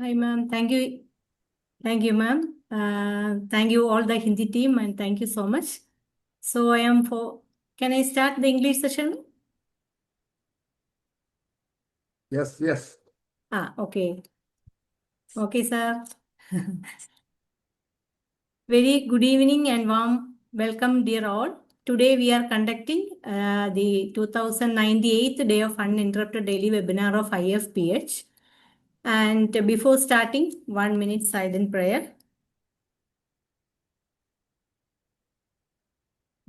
Hi, ma'am. Thank you. Thank you, ma'am. Thank you all the Hindi team and thank you so much. So can I start the English session? Yes, yes. Okay. Okay, sir. Very good evening and warm welcome, dear all. Today we are conducting the 2098th day of uninterrupted daily webinar of IFPH. And before starting, 1 minute silent prayer.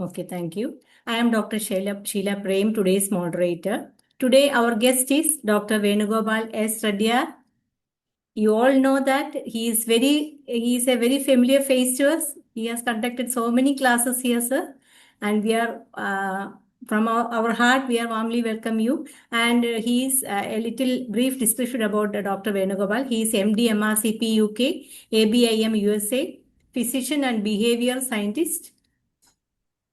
Okay, thank you. I am Dr. Sheila Prem, today's moderator. Today, our guest is Dr. Venugopal S. Reddiyar. You all know that he is a very familiar face to us. He has conducted so many classes here, sir. And we are, from our heart, we are warmly welcome you. And he is a little brief description about Dr. Venugopal. He is MD MRCP UK, ABIM USA, physician and behavior scientist,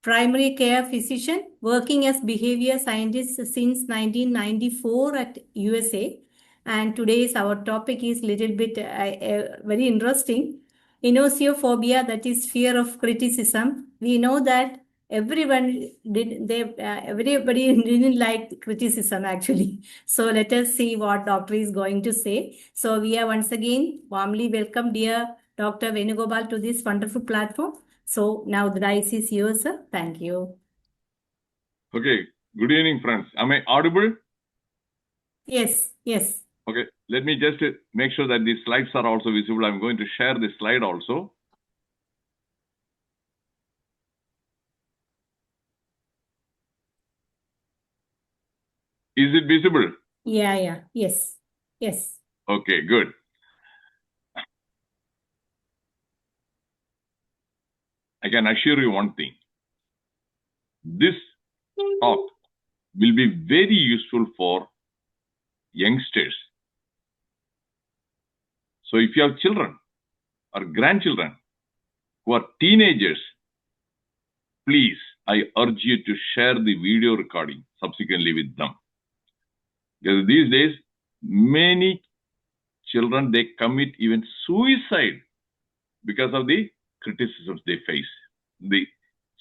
primary care physician, working as behavior scientist since 1994 at USA. And today's our topic is little bit very interesting. ENOSIOPHOBIA, that is fear of criticism. We know that everybody didn't like criticism actually. So let us see what doctor is going to say. So we are once again warmly welcome dear Dr. Venugopal to this wonderful platform. So now the dice is yours, sir. Thank you. Okay. Good evening, friends. Am I audible? Yes, yes. Okay. Let me just make sure that these slides are also visible. I'm going to share this slide also. Is it visible? Yeah. Yes. Okay, good. I can assure you one thing. This talk will be very useful for youngsters. So if you have children or grandchildren who are teenagers, please, I urge you to share the video recording subsequently with them. Because these days, many children, they commit even suicide because of the criticisms they face, the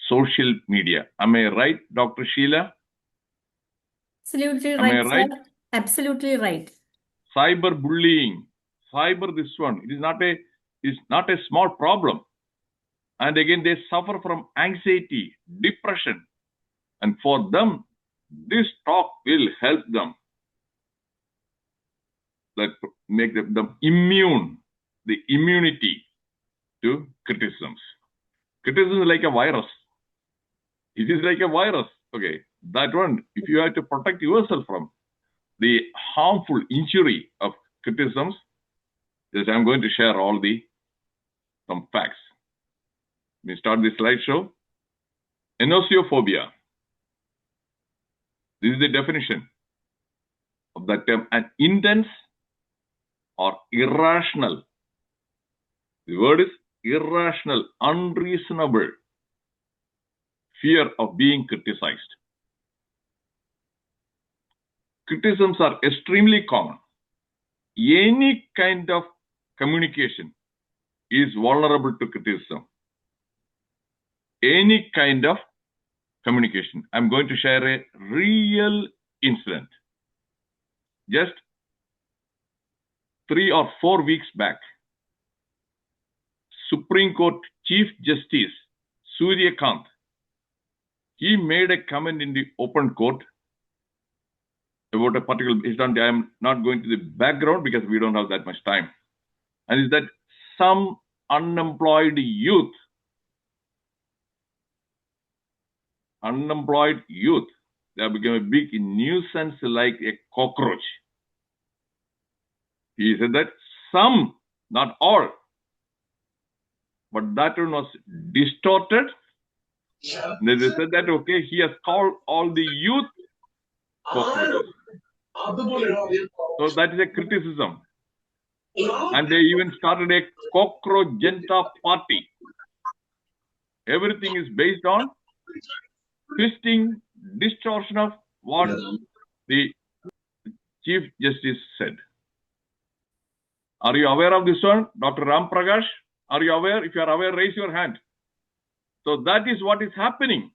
social media. Am I right, Dr. Sheila? Absolutely Am right, I right? sir. Absolutely right. Cyberbullying, this one, it is not a small problem. And again, they suffer from anxiety, depression. And for them, this talk will help them, that make them immune, the immunity to criticisms. Criticism is like a virus. It is like a virus. Okay, that one, if you have to protect yourself from the harmful injury of criticisms, yes, I'm going to share some facts. Let me start the slideshow. ENOSIOPHOBIA. This is the definition of that term: an intense or irrational. The word is irrational, unreasonable fear of being criticized. Criticisms are extremely common. Any kind of communication is vulnerable to criticism. Any kind of communication. I'm going to share a real incident. Just 3 or 4 weeks back, Supreme Court Chief Justice Surya Kant, he made a comment in the open court about a particular incident. I am not going to the background because we don't have that much time. And is that some unemployed youth, they have become a big nuisance like a cockroach. He said that some, not all, but that one was distorted. They said that, okay, he has called all the youth cockroaches. So that is a criticism. And they even started a cockroachenta party. Everything is based on twisting, distortion of what the Chief Justice said. Are you aware of this one? Dr. Ram Prakash, are you aware? If you are aware, raise your hand. So that is what is happening.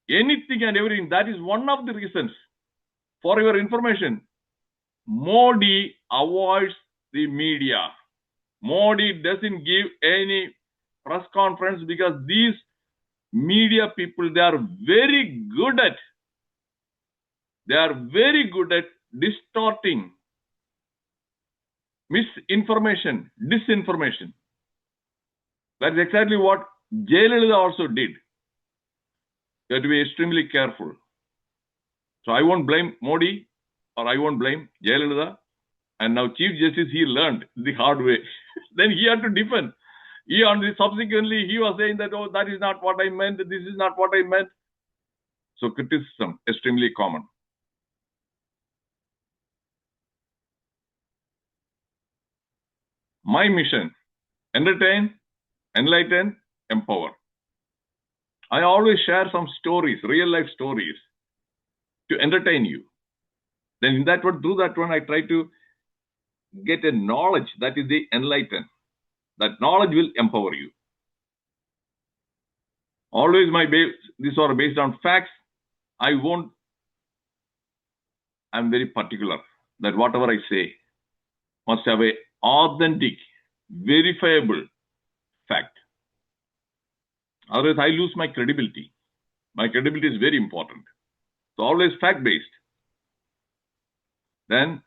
Anything and everything. That is one of the reasons. For your information, Modi avoids the media. Modi doesn't give any press conference because these media people, they are very good at distorting misinformation, disinformation. That's exactly what Jayalalitha also did. You have to be extremely careful. So I won't blame Modi or I won't blame Jayalalitha. And now Chief Justice, he learned the hard way. Then he had to defend. Subsequently, he was saying that, oh, that is not what I meant. This is not what I meant. So criticism, extremely common. My mission, entertain, enlighten, empower. I always share some stories, real life stories, to entertain you. Then in that one, through that one, I try to get a knowledge that is the enlighten. That knowledge will empower you. Always these are based on facts. I'm very particular that whatever I say must have a authentic, verifiable fact. Otherwise, I lose my credibility. My credibility is very important. So always fact-based. Then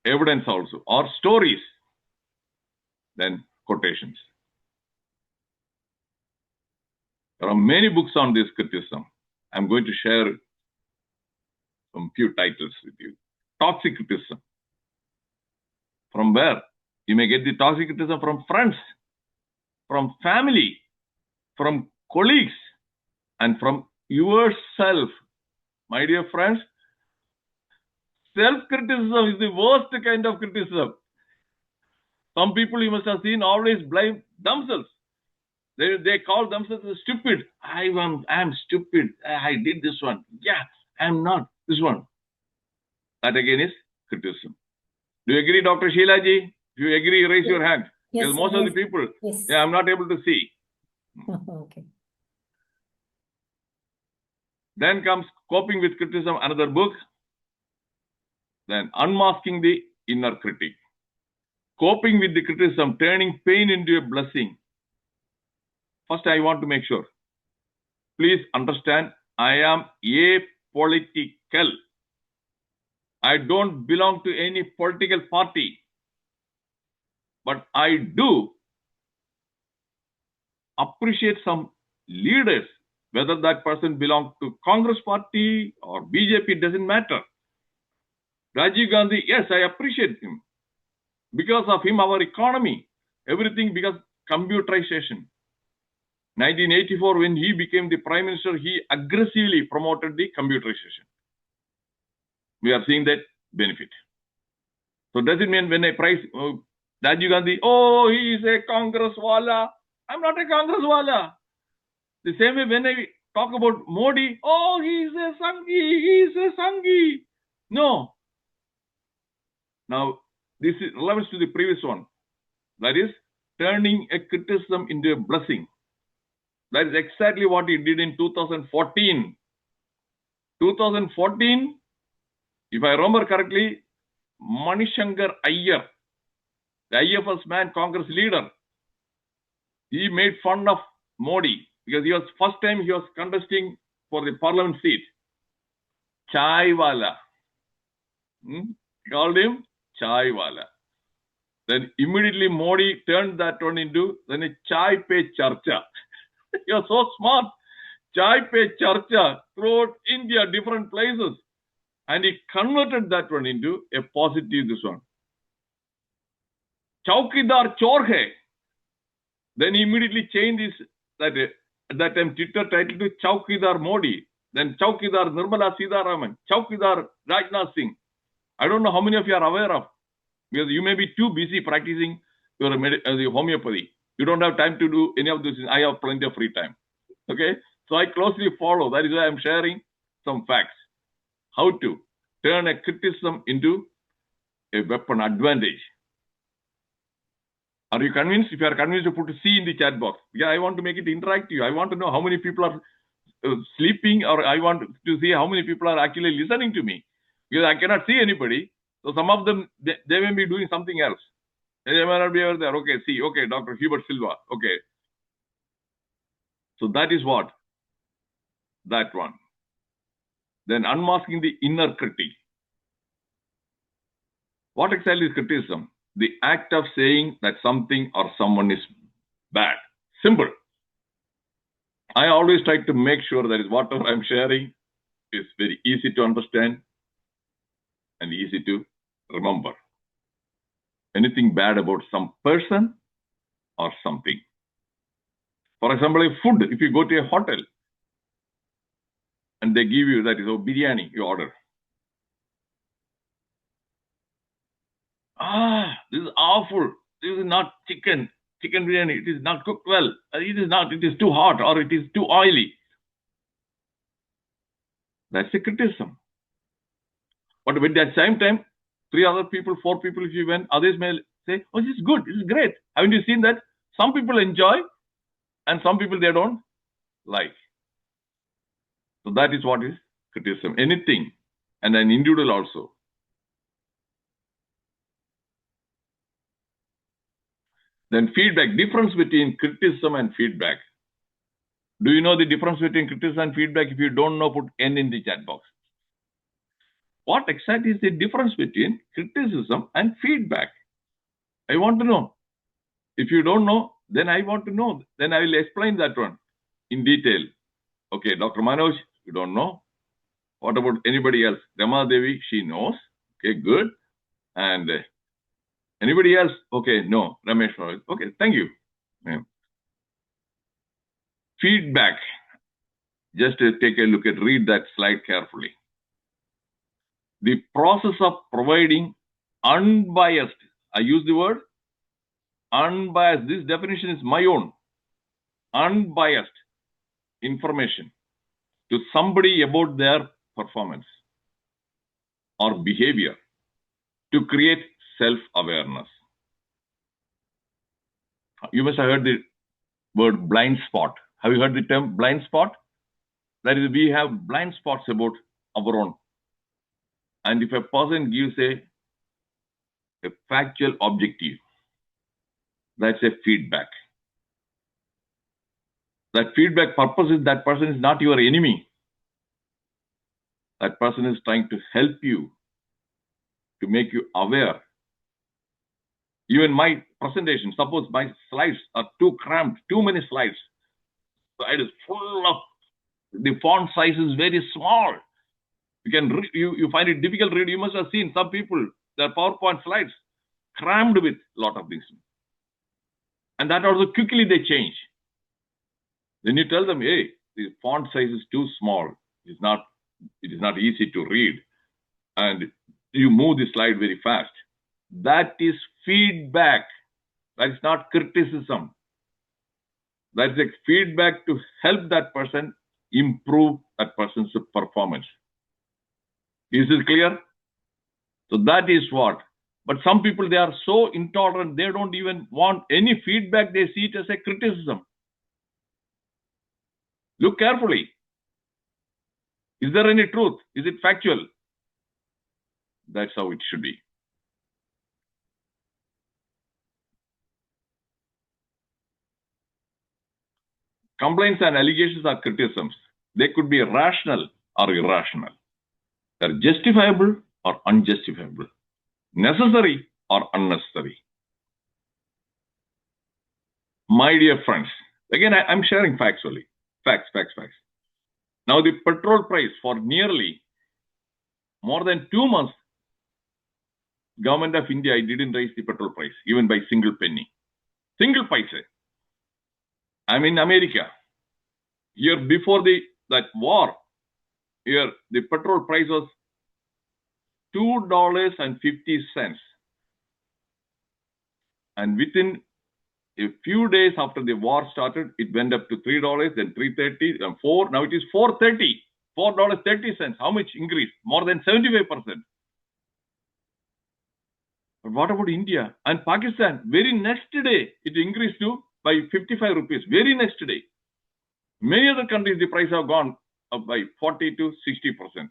evidence also, or stories. Then quotations. There are many books on this criticism. I'm going to share some few titles with you. Toxic criticism. From where? You may get the toxic criticism from friends, from family, from colleagues, and from yourself. My dear friends, self-criticism is the worst kind of criticism. Some people you must have seen always blame themselves. They call themselves stupid. I'm stupid. I did this one. Yeah, I'm not. This one. That again is criticism. Do you agree, Dr. Sheila ji? If you agree, raise your hand. Yes, Because most of the people, Yes. yeah, I'm not able to see. Okay. Then comes Coping with Criticism, another book. Then Unmasking the Inner Critic. Coping with the criticism, turning pain into a blessing. First, I want to make sure. Please understand, I am apolitical. I don't belong to any political party. But I do appreciate some leaders, whether that person belongs to Congress party or BJP, doesn't matter. Rajiv Gandhi, yes, I appreciate him. Because of him, our economy, everything because computerization. 1984, when he became the Prime Minister, he aggressively promoted the computerization. We are seeing that benefit. So does it mean when I praise Rajiv Gandhi, oh, he is a Congress wala? I'm not a Congress wala. The same way when I talk about Modi, oh, he is a Sanghi. No. Now, this is relevant to the previous one. That is, turning a criticism into a blessing. That is exactly what he did in 2014. 2014, if I remember correctly, Manishankar Iyer, the IFS man, Congress leader, he made fun of Modi because first time he was contesting for the parliament seat. Chai wala. He called him Chai wala. Then immediately Modi turned that one into then a Chai Pe Charcha. He was so smart. Chai Pe Charcha throughout India, different places. And he converted that one into a positive, this one. Chaukidar Chor Hai. Then he immediately changed his, at that time, Twitter title to Chaukidar Modi. Then Chaukidar Nirmala Sitharaman. Chaukidar Rajnath Singh. I don't know how many of you are aware of. Because you may be too busy practicing your homeopathy. You don't have time to do any of this. I have plenty of free time. Okay? So I closely follow. That is why I'm sharing some facts. How to turn a criticism into a weapon advantage. Are you convinced? If you are convinced, to put a C in the chat box. Yeah, I want to make it interactive. I want to know how many people are sleeping, or I want to see how many people are actually listening to me. Because I cannot see anybody. So some of them, they may be doing something else. They may not be over there. Okay, see. Okay, Dr. Hubert Silva. Okay. So that is what? That one. Then unmasking the inner critic. What exactly is criticism? The act of saying that something or someone is bad. Simple. I always try to make sure that is whatever I'm sharing is very easy to understand and easy to remember. Anything bad about some person or something. For example, a food, if you go to a hotel and they give you, that is, biryani, you order. This is awful. This is not chicken biryani. It is not cooked well. It is too hot, or it is too oily. That's a criticism. But at the same time, 3 other people, 4 people, if you went, others may say, oh, this is good, this is great. Haven't you seen that? Some people enjoy and some people they don't like. So that is what is criticism. Anything, and an individual also. Then feedback, difference between criticism and feedback. Do you know the difference between criticism and feedback? If you don't know, put N in the chat box. What exactly is the difference between criticism and feedback? I want to know. If you don't know, then I want to know. Then I will explain that one in detail. Okay, Dr. Manoj, you don't know. What about anybody else? Rama Devi, she knows. Okay, good. And anybody else? Okay, no. Ramesh, okay, thank you. Yeah. Feedback. Just take a look at, read that slide carefully. The process of providing unbiased, I use the word unbiased. This definition is my own. Unbiased information to somebody about their performance or behavior to create self-awareness. You must have heard the word blind spot. Have you heard the term blind spot? That is, we have blind spots about our own. And if a person gives a factual objective, that's a feedback. That feedback purpose is that person is not your enemy. That person is trying to help you, to make you aware. Even my presentation, suppose my slides are too cramped, too many slides. So it is full of, the font size is very small. You can read, you find it difficult to read. You must have seen some people, their PowerPoint slides crammed with a lot of things. And that also quickly they change. Then you tell them, hey, the font size is too small. It is not easy to read. And you move the slide very fast. That is feedback. That is not criticism. That is a feedback to help that person improve that person's performance. Is it clear? So that is what. But some people, they are so intolerant, they don't even want any feedback. They see it as a criticism. Look carefully. Is there any truth? Is it factual? That's how it should be. Complaints and allegations are criticisms. They could be rational or irrational. They're justifiable or unjustifiable. Necessary or unnecessary. My dear friends, again, I'm sharing facts only. Facts. Now, the petrol price for nearly more than 2 months, Government of India didn't raise the petrol price, even by single penny. Single paise. I'm in America. Year before that war, here the petrol price was $2.50. And within a few days after the war started, it went up to $3, then $3.30, then $4. Now it is $4.30. $4.30. 30 cents. How much increase? More than 75%. But what about India and Pakistan? Very next day, it increased to by 55 rupees. Very next day. Many other countries, the price have gone up by 40 to 60%.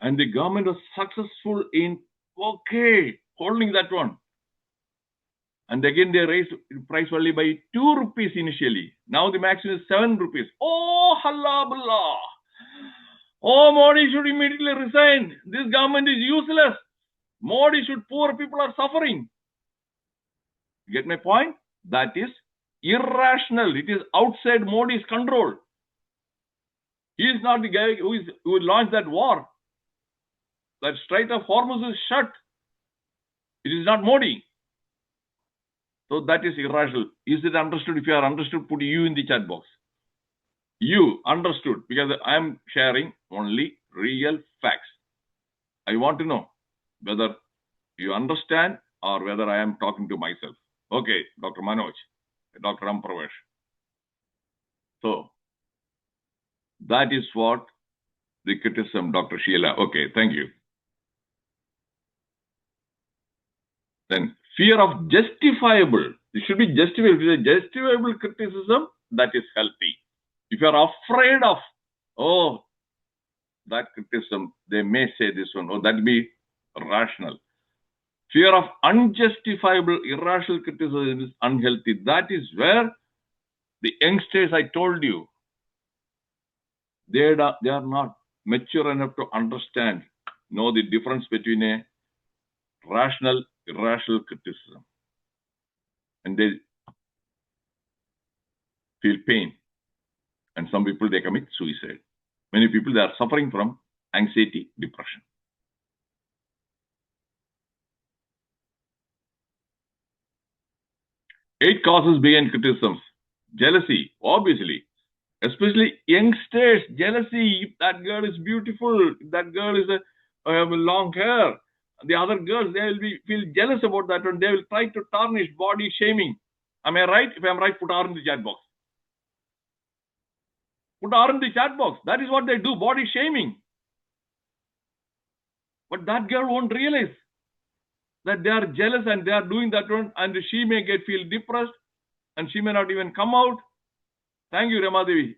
And the government was successful in, holding that one. And again, they raised the price only by 2 rupees initially. Now the maximum is 7 rupees. Oh, halabullah. Oh, Modi should immediately resign. This government is useless. Modi should, poor people are suffering. Get my point? That is irrational. It is outside Modi's control. He is not the guy who launched that war. That Strait of Hormuz is shut. It is not Modi. So that is irrational. Is it understood? If you are understood, put you in the chat box. You understood, because I am sharing only real facts. I want to know whether you understand or whether I am talking to myself. Okay, Dr. Manoj, Dr. Ampravesh. So that is what the criticism, Dr. Sheila. Okay, thank you. Then fear of justifiable. It should be justifiable. If it is a justifiable criticism, that is healthy. If you are afraid of, oh, that criticism, they may say this one, oh, that will be rational. Fear of unjustifiable, irrational criticism is unhealthy. That is where the youngsters, I told you, they are not mature enough to understand, know the difference between a rational, irrational criticism. And they feel pain. And some people, they commit suicide. Many people, they are suffering from anxiety, depression. Eight causes behind criticisms. Jealousy, obviously. Especially youngsters, jealousy. If that girl is beautiful, if that girl is have long hair, the other girls, they will feel jealous about that and they will try to tarnish, body shaming. Am I right? If I am right, put R in the chat box. Put R in the chat box. That is what they do, body shaming. But that girl won't realize that they are jealous and they are doing that one, and she may feel depressed and she may not even come out. Thank you, Ramadevi.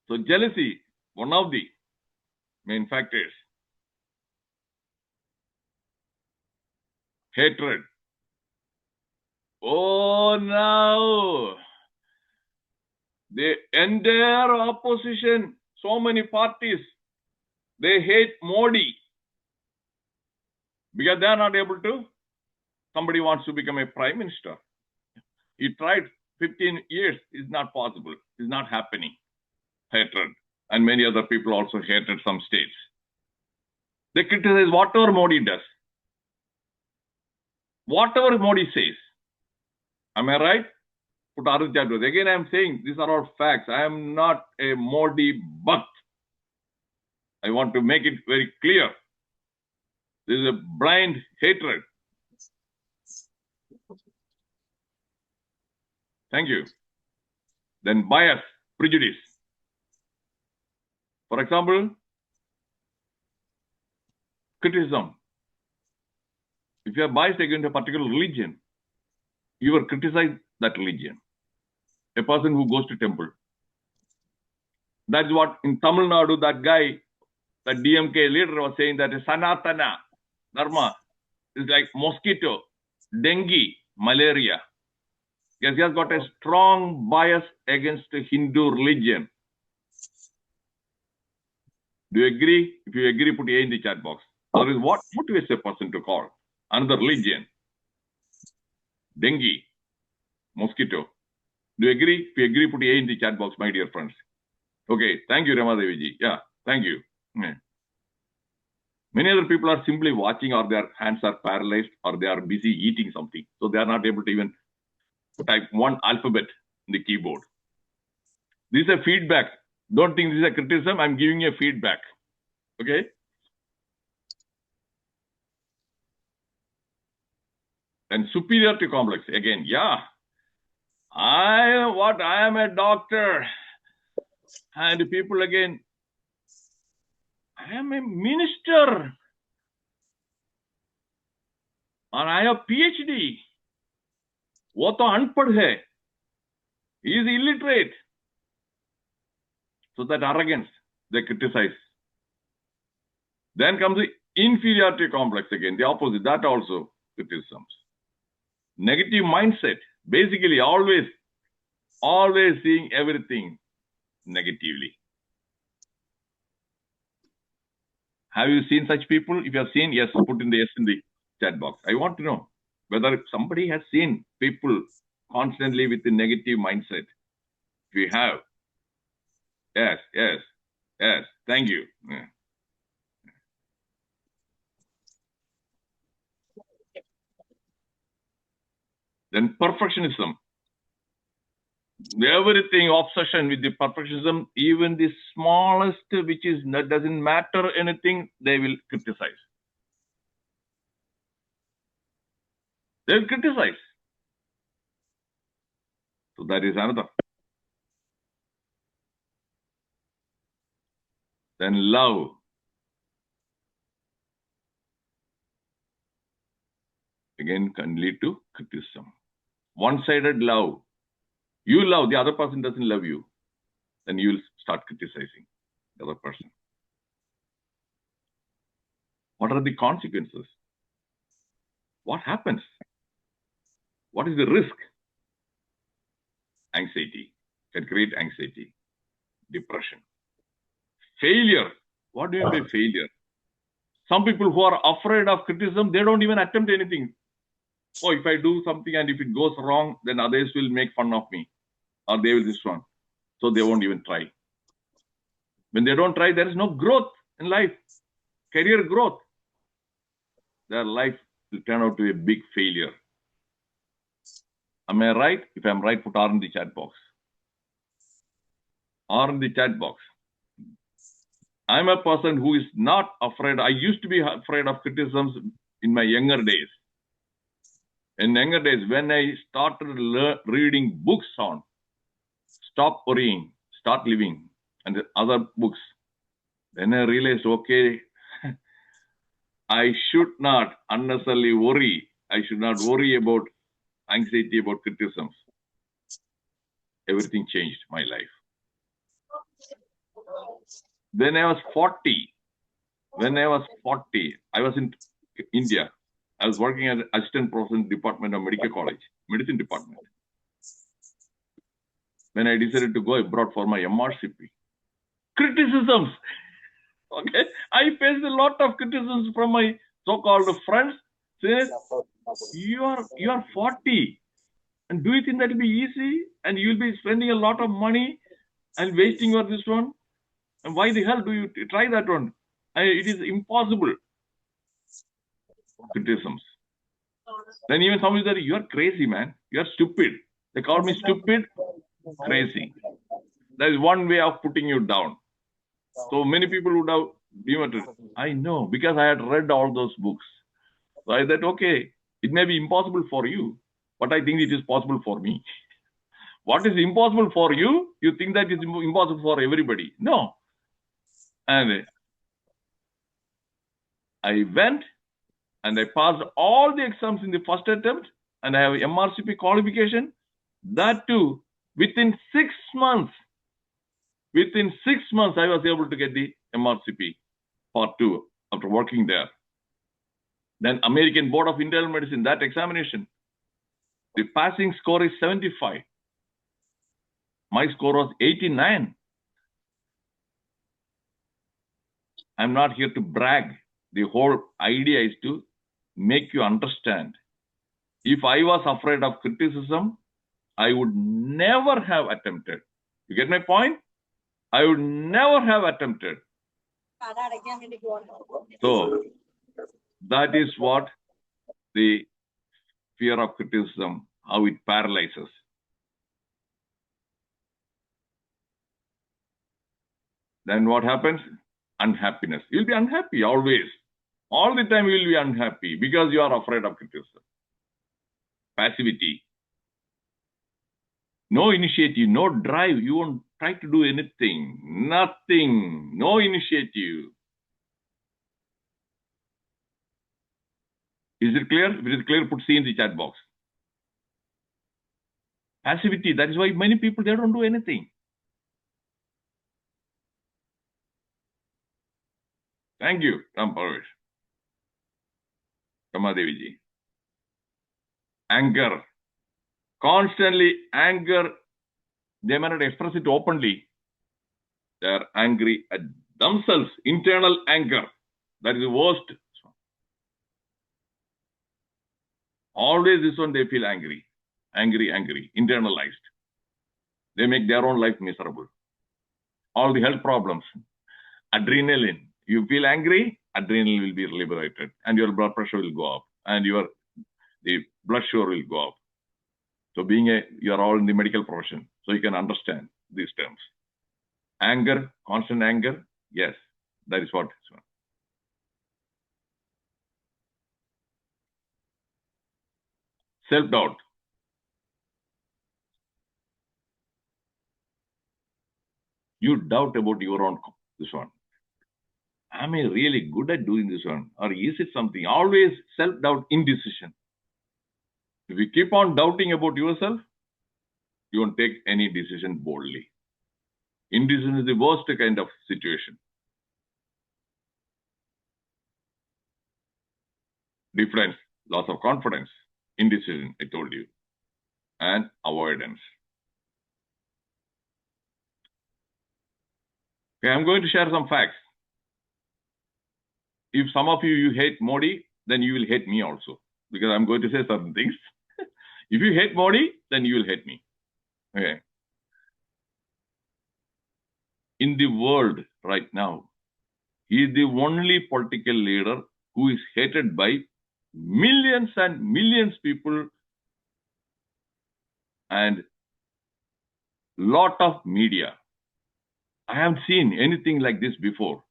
So jealousy, one of the main factors. Hatred. Oh, no. The entire opposition, so many parties, they hate Modi because they are not able to. Somebody wants to become a prime minister. He tried 15 years. It's not possible. It's not happening. Hatred. And many other people also hated some states. They criticize whatever Modi does. Whatever Modi says. Am I right? Put R in chat box. Again, I am saying these are all facts. I am not a Modi butt. I want to make it very clear. This is a blind hatred. Thank you. Then bias, prejudice. For example, criticism. If you are biased against a particular religion, you will criticize that religion. A person who goes to temple. That's what in Tamil Nadu, that guy, the DMK leader was saying that Sanatana Dharma is like mosquito, dengue, malaria. Because he has got a strong bias against the Hindu religion. Do you agree? If you agree, put A in the chat box. Otherwise, what motivates a person to call another religion? Dengue, mosquito. Do you agree? If you agree, put A in the chat box, my dear friends. Okay, thank you, Ramadevi. Yeah, thank you. Many other people are simply watching, or their hands are paralyzed, or they are busy eating something. So they are not able to even type one alphabet in the keyboard. This is a feedback. Don't think this is a criticism. I'm giving you a feedback. Okay? And superiority complex. Again, yeah. I am a doctor. And people again, I am a minister. और I have PhD. वो तो अनपढ़ है. He is illiterate. So that arrogance, they criticize. Then comes the inferiority complex again, the opposite, that also criticisms. Negative mindset, basically always seeing everything negatively. Have you seen such people? If you have seen, yes, put in the yes in the chat box. I want to know whether somebody has seen people constantly with the negative mindset. If you have, yes, thank you. Yeah. Then perfectionism. Everything, obsession with the perfectionism, even the smallest, which is that doesn't matter anything, they will criticize. They will criticize. So that is another. Then love. Again, can lead to criticism. One-sided love. You love, the other person doesn't love you. Then you will start criticizing the other person. What are the consequences? What happens? What is the risk? Anxiety. Can create anxiety. Depression. Failure. What do you mean by failure? Some people who are afraid of criticism, they don't even attempt anything. Oh, if I do something and if it goes wrong, then others will make fun of me. Or they will this one. So they won't even try. When they don't try, there is no growth in life. Career growth. Their life will turn out to be a big failure. Am I right? If I'm right, put R in the chat box. R in the chat box. I'm a person who is not afraid. I used to be afraid of criticisms in my younger days. In younger days, when I started reading books on Stop Worrying, Start Living, and the other books, then I realized, okay, I should not unnecessarily worry. I should not worry about anxiety, about criticisms. Everything changed my life. When I was 40, I was in India. I was working as assistant professor in the Department of Medical College, Medicine Department. When I decided to go abroad for my MRCP, criticisms. Okay, I faced a lot of criticisms from my so-called friends. Says, you are 40, and do you think that will be easy? And you will be spending a lot of money and wasting your this one. And why the hell do you try that one? It is impossible. Criticisms. Then even somebody said, you are crazy, man. You are stupid. They called me stupid, crazy. That is one way of putting you down. So many people would have demoted. I know, because I had read all those books. So I said, okay, it may be impossible for you, but I think it is possible for me. What is impossible for you, you think that is impossible for everybody. No. And I went and I passed all the exams in the first attempt, and I have MRCP qualification. That too, within 6 months. Within 6 months, I was able to get the MRCP Part 2 after working there. Then American Board of Internal Medicine, that examination, the passing score is 75. My score was 89. I'm not here to brag. The whole idea is to make you understand. If I was afraid of criticism, I would never have attempted. You get my point? I would never have attempted. So, that is what the fear of criticism, how it paralyzes. Then what happens? Unhappiness. You'll be unhappy always. All the time you will be unhappy because you are afraid of criticism. Passivity. No initiative, no drive. You won't try to do anything. Nothing. No initiative. Is it clear? If it is clear, put C in the chat box. Passivity. That is why many people, they don't do anything. Thank you, Ram Parvesh. Kamadevi ji. Anger. Constantly anger. They may not express it openly. They are angry at themselves. Internal anger. That is the worst. Always this one, they feel angry. Angry. Internalized. They make their own life miserable. All the health problems. Adrenaline. You feel angry, adrenaline will be liberated, and your blood pressure will go up, and the blood sugar will go up. So you are all in the medical profession, so you can understand these terms. Anger, constant anger, yes, that is what. Self-doubt. You doubt about your own, this one. Am I really good at doing this one? Or is it something? Always self-doubt, indecision. If you keep on doubting about yourself, you won't take any decision boldly. Indecision is the worst kind of situation. Difference, loss of confidence, indecision, I told you, and avoidance. Okay, I'm going to share some facts. If some of you hate Modi, then you will hate me also, because I'm going to say certain things. If you hate Modi, then you will hate me. Okay. In the world right now, he is the only political leader who is hated by millions and millions of people and lot of media. I haven't seen anything like this before.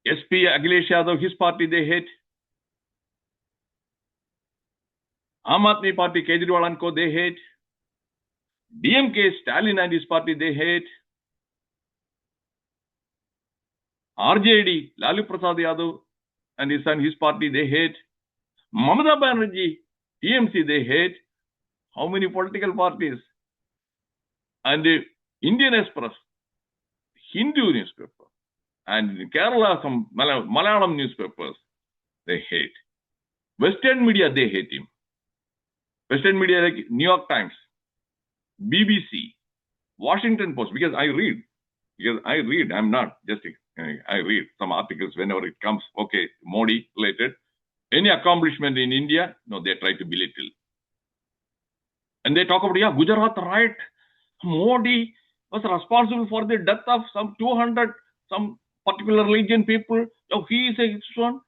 SP Akhilesh Yadav, his party, they hate. Aam Aadmi Party, Kejriwal and co, they hate. DMK, Stalin and his party, they hate. RJD, Lalu Prasad Yadav and his son, his party, they hate. Mamata Banerjee, TMC, they hate. How many political parties? And the Indian Express, Hindu newspaper, and in Kerala, some Malayalam newspapers, they hate. Western media, they hate him. Western media like New York Times, BBC, Washington Post, because I read, I'm not just, I read some articles whenever it comes, okay, Modi related. Any accomplishment in India, no, they try to belittle. And they talk about, yeah, Gujarat riot, Modi was responsible for the death of some 200, some particular religion people. So he is a one.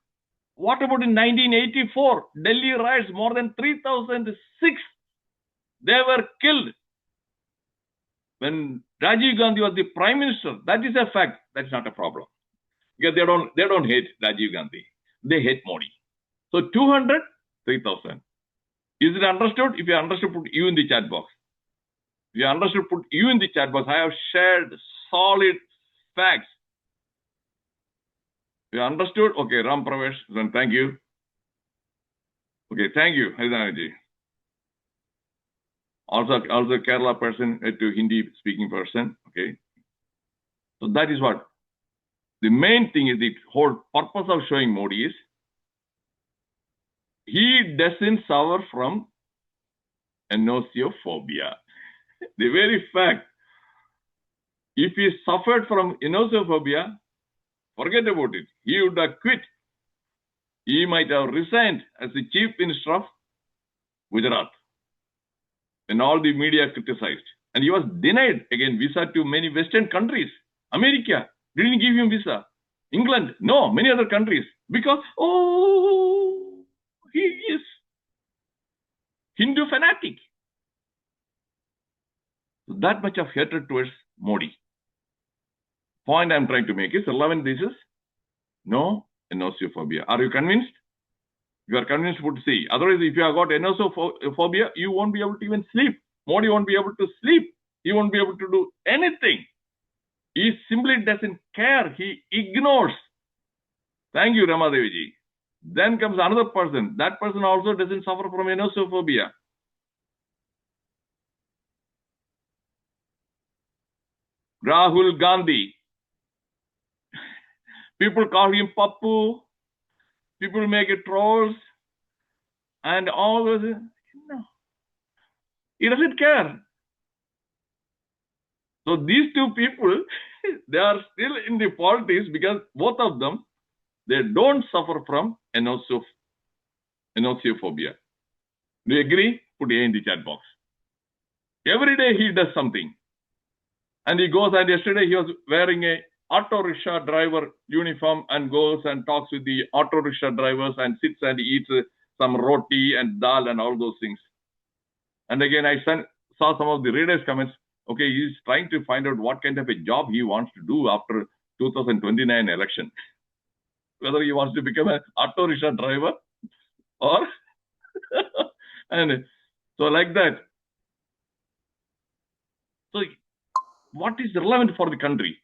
What about in 1984, Delhi riots, more than 3,006, they were killed. When Rajiv Gandhi was the prime minister, that is a fact. That's not a problem. Because they don't hate Rajiv Gandhi. They hate Modi. So 200, 3,000. Is it understood? If you understood, put you in the chat box. If you understood, put you in the chat box. I have shared solid facts. You understood? Okay, Ram Pravesh, then thank you. Okay, thank you, Haridanaji. Also Kerala person to Hindi speaking person. Okay. So that is what. The main thing is the whole purpose of showing Modi is he doesn't suffer from ENOSIOPHOBIA. The very fact, if he suffered from ENOSIOPHOBIA, forget about it. He would have quit. He might have resigned as the chief minister of Gujarat. And all the media criticized. And he was denied again visa to many Western countries. America didn't give him visa. England, no, many other countries. Because, he is Hindu fanatic. So that much of hatred towards Modi. Point I'm trying to make is relevant. This is no ENOSIOPHOBIA. Are you convinced? You are convinced, put C. Otherwise, if you have got ENOSIOPHOBIA, you won't be able to even sleep. Modi won't be able to sleep. He won't be able to do anything. He simply doesn't care. He ignores. Thank you, Rama Deviji. Then comes another person. That person also doesn't suffer from ENOSIOPHOBIA. Rahul Gandhi. People call him Pappu. People make it trolls. And all those. No. He doesn't care. So these two people, they are still in the politics because both of them, they don't suffer from ENOSIOPHOBIA. Do you agree? Put A in the chat box. Every day he does something. And he goes, and yesterday he was wearing a auto rickshaw driver uniform and goes and talks with the auto rickshaw drivers and sits and eats some roti and dal and all those things. And again, I saw some of the readers' comments. Okay, he's trying to find out what kind of a job he wants to do after 2029 election. Whether he wants to become an auto rickshaw driver or and so like that. So what is relevant for the country?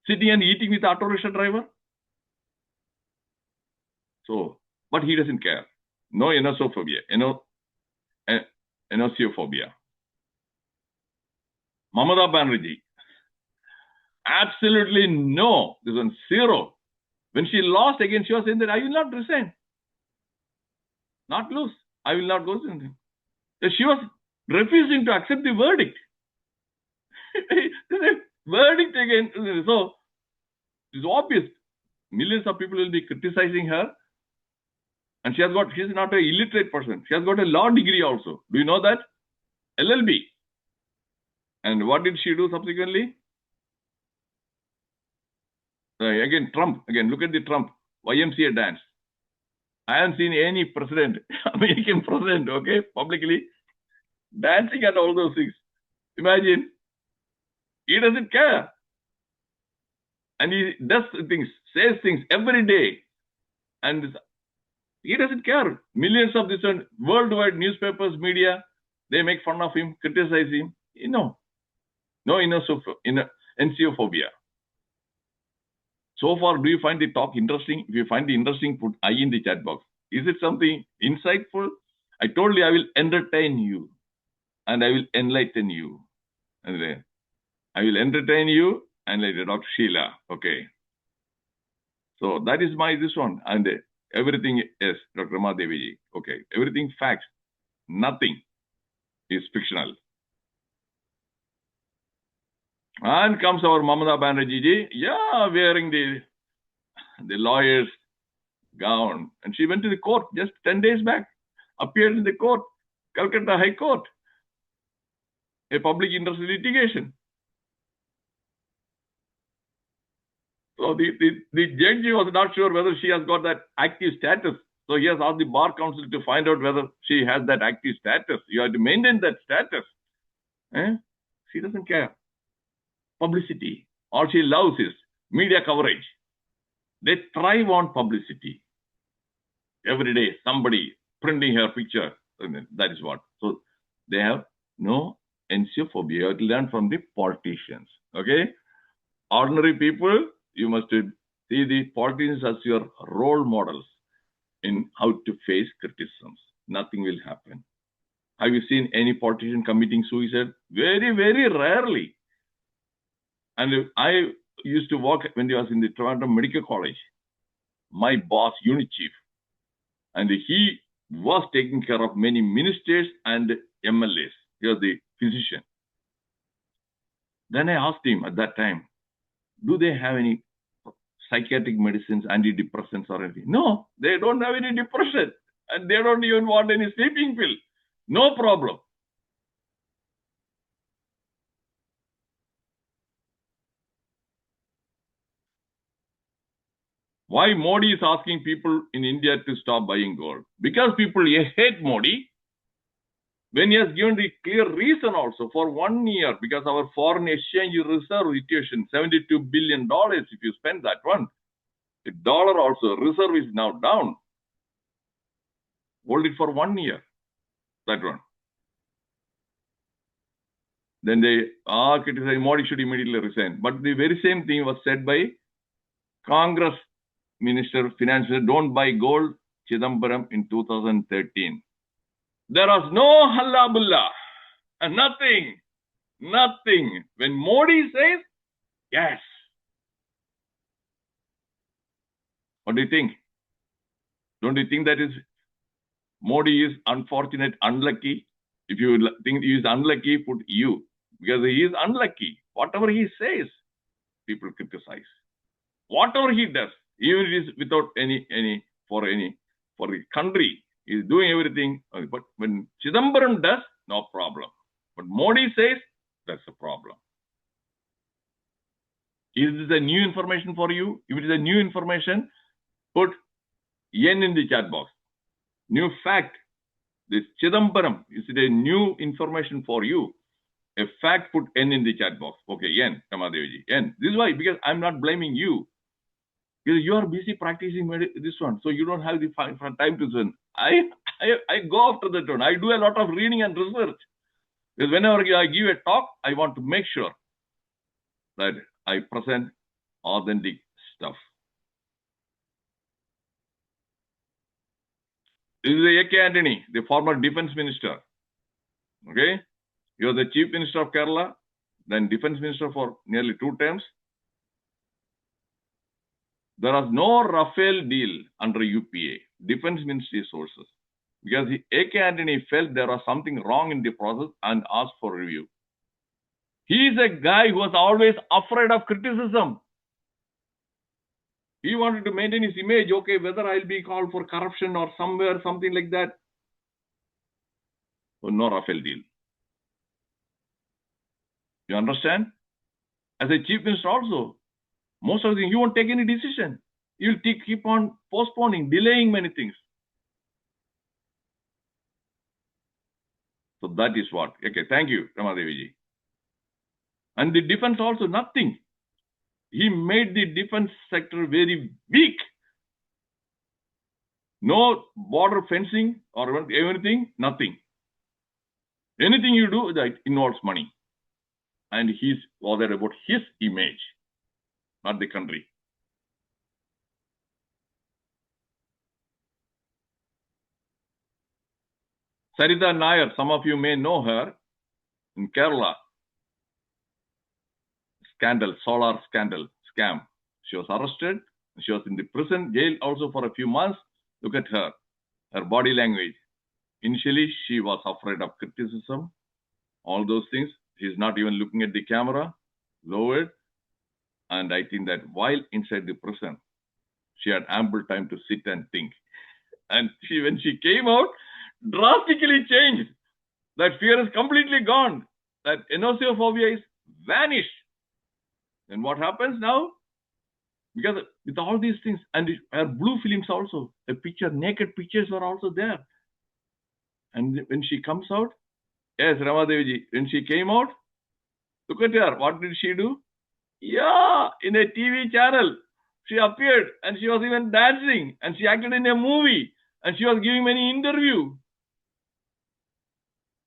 Sitting and eating with auto rickshaw driver? So, but he doesn't care. No ENOSIOPHOBIA. ENOSIOPHOBIA. Mamata Banerjee. Absolutely no. This one, zero. When she lost again, she was saying that I will not resign. Not lose. I will not go. She was refusing to accept the verdict. Verdict again. So, it's obvious. Millions of people will be criticizing her. And she's not an illiterate person. She has got a law degree also. Do you know that? LLB. And what did she do subsequently? Again, Trump. Again, look at the Trump. YMCA dance. I haven't seen any president, American president, okay, publicly dancing and all those things. Imagine. He doesn't care. And he does things, says things every day. And he doesn't care. Millions of this worldwide newspapers, media, they make fun of him, criticize him. No ENOSIOPHOBIA. So far, do you find the talk interesting? If you find it interesting, put I in the chat box. Is it something insightful? I told you I will entertain you and I will enlighten you. And I will entertain you and later Dr. Sheila. Okay. So that is this one. And everything is Dr. Mahadevi. Okay. Everything facts. Nothing is fictional. And comes our Mamata Banerjee ji. Yeah, wearing the lawyer's gown. And she went to the court just 10 days back. Appeared in the court, Calcutta High Court. A public interest litigation. So the judge was not sure whether she has got that active status. So he has asked the Bar Council to find out whether she has that active status. You have to maintain that status. She doesn't care. Publicity. All she loves is media coverage. They thrive on publicity. Every day, somebody printing her picture. That is what. So they have no ENOSIOPHOBIA. You have to learn from the politicians. Okay? Ordinary people, you must see the politicians as your role models in how to face criticisms. Nothing will happen. Have you seen any politician committing suicide? Very, very rarely. And I used to work when I was in the Toronto Medical College. My boss, unit chief, and he was taking care of many ministers and MLAs. He was the physician. Then I asked him at that time, do they have any psychiatric medicines, antidepressants or anything? No, they don't have any depression. And they don't even want any sleeping pill. No problem. Why Modi is asking people in India to stop buying gold? Because people hate Modi. When he has given the clear reason also for 1 year, because our foreign exchange reserve situation, $72 billion, if you spend that one, the dollar also, reserve is now down. Hold it for 1 year, that one. Then they criticize Modi should immediately resign. But the very same thing was said by Congress Minister, Finance Minister, don't buy gold, Chidambaram, in 2013. There was no halabulla and nothing. When Modi says, yes. What do you think? Don't you think that is Modi is unfortunate, unlucky? If you think he is unlucky, put you. Because he is unlucky. Whatever he says, people criticize. Whatever he does, even if it is without for the country, he is doing everything. But when Chidambaram does, no problem. But Modi says, that's a problem. Is this a new information for you? If it is a new information, put N in the chat box. New fact. This Chidambaram, is it a new information for you? A fact, put N in the chat box. Okay, N, Ramadevi. N. This is why, because I'm not blaming you. Because you are busy practicing this one. So you don't have the time to listen. I go after that one. I do a lot of reading and research. Because whenever I give a talk, I want to make sure that I present authentic stuff. This is A.K. Antony, the former defense minister. Okay? He was the chief minister of Kerala, then defense minister for nearly 2 terms. There was no Rafale deal under UPA, defense ministry sources, because A.K. Antony felt there was something wrong in the process and asked for review. He is a guy who was always afraid of criticism. He wanted to maintain his image, okay, whether I'll be called for corruption or somewhere, something like that. So no Rafale deal. You understand? As a chief minister also, most of the things, you won't take any decision. You'll keep on postponing, delaying many things. So that is what. Okay, thank you, Ramadevi. And the defense also, nothing. He made the defense sector very weak. No border fencing or anything, nothing. Anything you do, that involves money. And he's bothered about his image, not the country. Sarita Nair, some of you may know her, in Kerala. Scandal, solar scandal, scam. She was arrested. She was in the prison, jail also for a few months. Look at her body language. Initially, she was afraid of criticism, all those things. She's not even looking at the camera, lowered. And I think that while inside the prison, she had ample time to sit and think. And when she came out, drastically changed. That fear is completely gone. That ENOSIOPHOBIA is vanished. And what happens now? Because with all these things, and her blue films also, naked pictures are also there. And when she comes out, yes, Ramadevi, when she came out, look at her. What did she do? Yeah, in a TV channel, she appeared and she was even dancing and she acted in a movie and she was giving many interviews.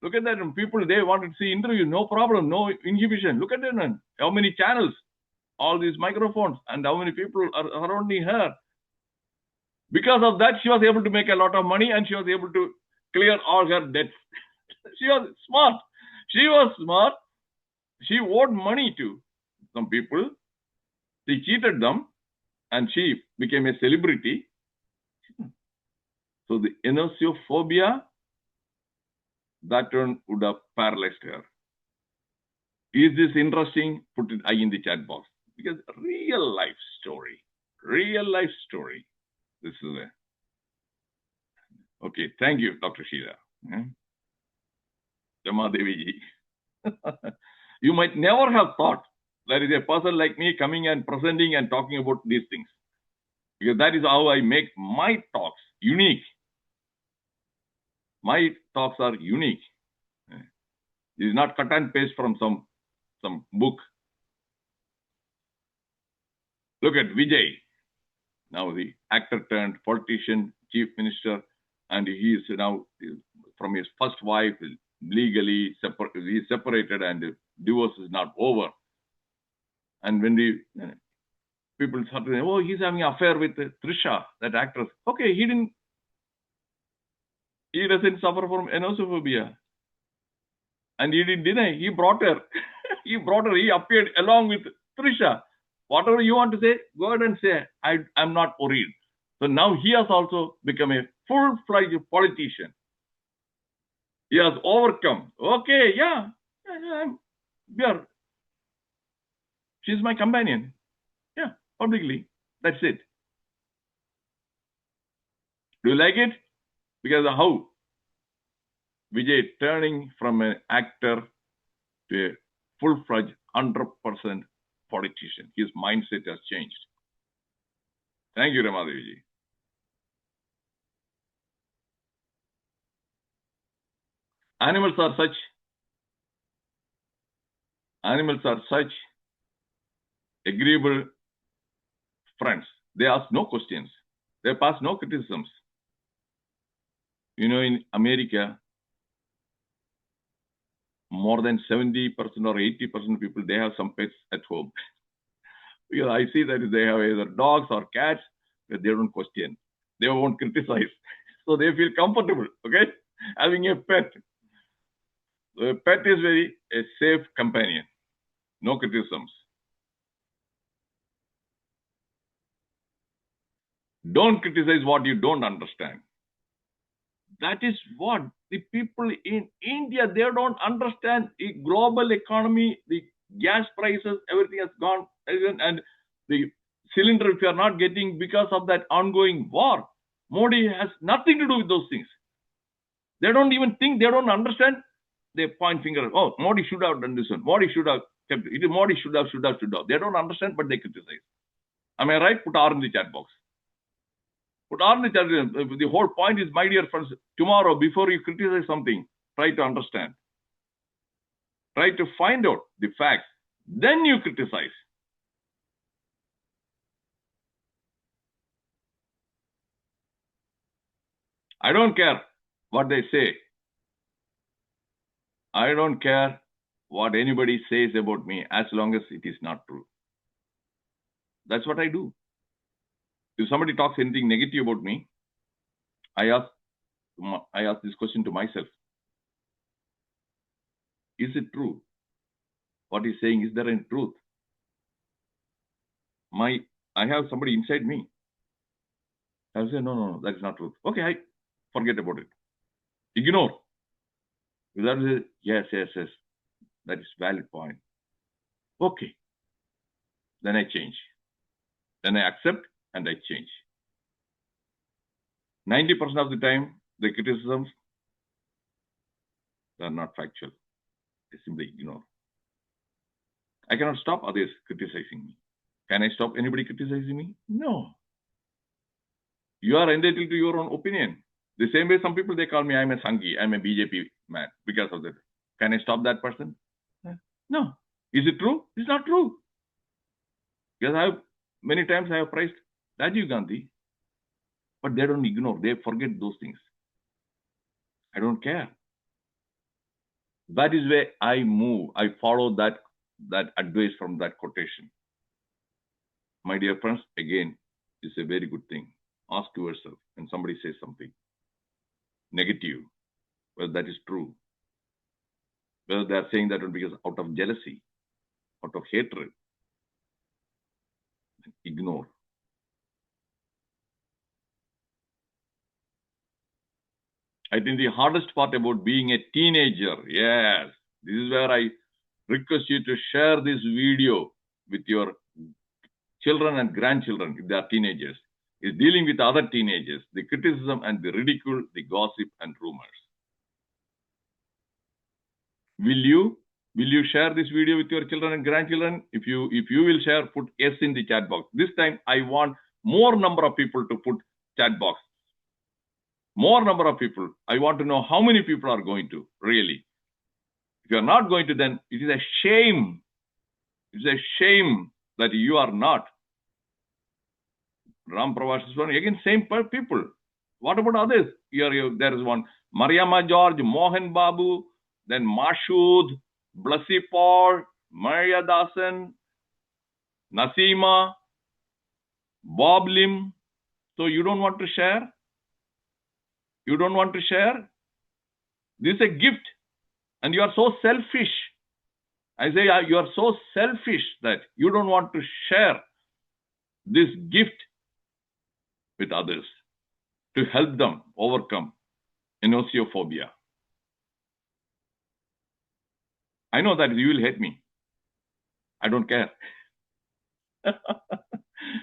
Look at that. People, they wanted to see interview, no problem, no inhibition. Look at that. How many channels, all these microphones, and how many people are surrounding her. Because of that, she was able to make a lot of money and she was able to clear all her debts. She was smart. She owed money to some people. She cheated them and she became a celebrity. So the ENOSIOPHOBIA, that one would have paralyzed her. Is this interesting? Put it in the chat box. Because real life story. This is it. Okay, thank you, Dr. Sheila. Jama Devi ji. You might never have thought there is a person like me coming and presenting and talking about these things. Because that is how I make my talks unique. My talks are unique. It is not cut and paste from some book. Look at Vijay. Now the actor turned politician, chief minister, and he is now from his first wife, legally separated and divorce is not over. And when people started saying, oh, he's having an affair with Trisha, that actress. Okay, he doesn't suffer from ENOSIOPHOBIA. And he didn't deny, he brought her. He appeared along with Trisha. Whatever you want to say, go ahead and say, I'm not worried. So now he has also become a full-fledged politician. He has overcome. Okay, yeah, she's my companion. Yeah, publicly. That's it. Do you like it? Because how? Vijay turning from an actor to a full-fledged 100% politician. His mindset has changed. Thank you, Ramadevi. Animals are such agreeable friends. They ask no questions. They pass no criticisms. You know, in America, more than 70% or 80% of people, they have some pets at home. Because I see that they have either dogs or cats, but they don't question. They won't criticize. So they feel comfortable, okay? Having a pet. The pet is a safe companion. No criticisms. Don't criticize what you don't understand. That is what the people in India, they don't understand the global economy, the gas prices, everything has gone, and the cylinder, if you are not getting because of that ongoing war, Modi has nothing to do with those things. They don't even think, they don't understand. They point finger, oh, Modi should have done this one. Modi should have kept it. Modi should have. They don't understand, but they criticize. Am I right? Put R in the chat box. Put R in the chat. The whole point is, my dear friends, tomorrow, before you criticize something, try to understand. Try to find out the facts. Then you criticize. I don't care what they say. I don't care what anybody says about me as long as it is not true. That's what I do. If somebody talks anything negative about me, I ask this question to myself. Is it true? What he's saying, is there any truth? I have somebody inside me. I'll say, no, that's not truth. Okay, I forget about it. Ignore. That is, yes. That is valid point. Okay. Then I change. Then I accept and I change. 90% of the time, the criticisms, they are not factual. They simply ignore. I cannot stop others criticizing me. Can I stop anybody criticizing me? No. You are entitled to your own opinion. The same way some people, they call me, I'm a Sanghi, I'm a BJP man because of that. Can I stop that person? No. Is it true? It's not true. Because many times I have praised Rajiv Gandhi, but they don't ignore. They forget those things. I don't care. That is where I move. I follow that advice from that quotation. My dear friends, again, it's a very good thing. Ask yourself when somebody says something negative, whether that is true, whether they are saying that because out of jealousy, out of hatred. Ignore. I think the hardest part about being a teenager, yes, this is where I request you to share this video with your children and grandchildren, if they are teenagers, is dealing with other teenagers, the criticism and the ridicule, the gossip and rumors. Will you share this video with your children and grandchildren? If you will share, put yes in the chat box. This time I want more number of people to put chat box. More number of people. I want to know how many people are going to, really. If you are not going to, then it is a shame. It's a shame that you are not. Ram Pravash is one. Again, same people. What about others? There is one. Mariama George, Mohan Babu, then Mashood, Blasi Paul, Maria Dasan, Nasima, Bob Lim. So you don't want to share? You don't want to share? This is a gift. And you are so selfish. I say you are so selfish that you don't want to share this gift with others to help them overcome ENOSIOPHOBIA. I know that you will hate me. I don't care.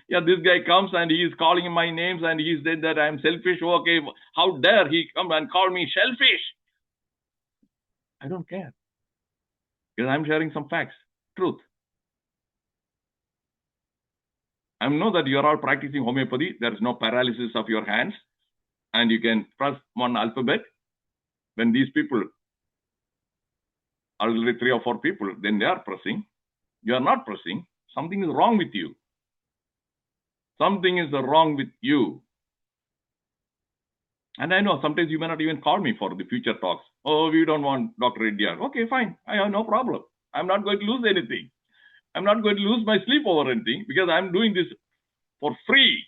Yeah, this guy comes and he is calling my names and he said that I am selfish. Okay, how dare he come and call me selfish? I don't care. Because I'm sharing some facts, truth. I know that you are all practicing homeopathy. There is no paralysis of your hands. And you can press one alphabet. When these people, already 3 or 4 people, then they are pressing. You are not pressing. Something is wrong with you. Something is wrong with you. And I know sometimes you may not even call me for the future talks. Oh, we don't want Dr. Reddyar. Okay, fine. I have no problem. I'm not going to lose anything. I'm not going to lose my sleep over anything because I'm doing this for free.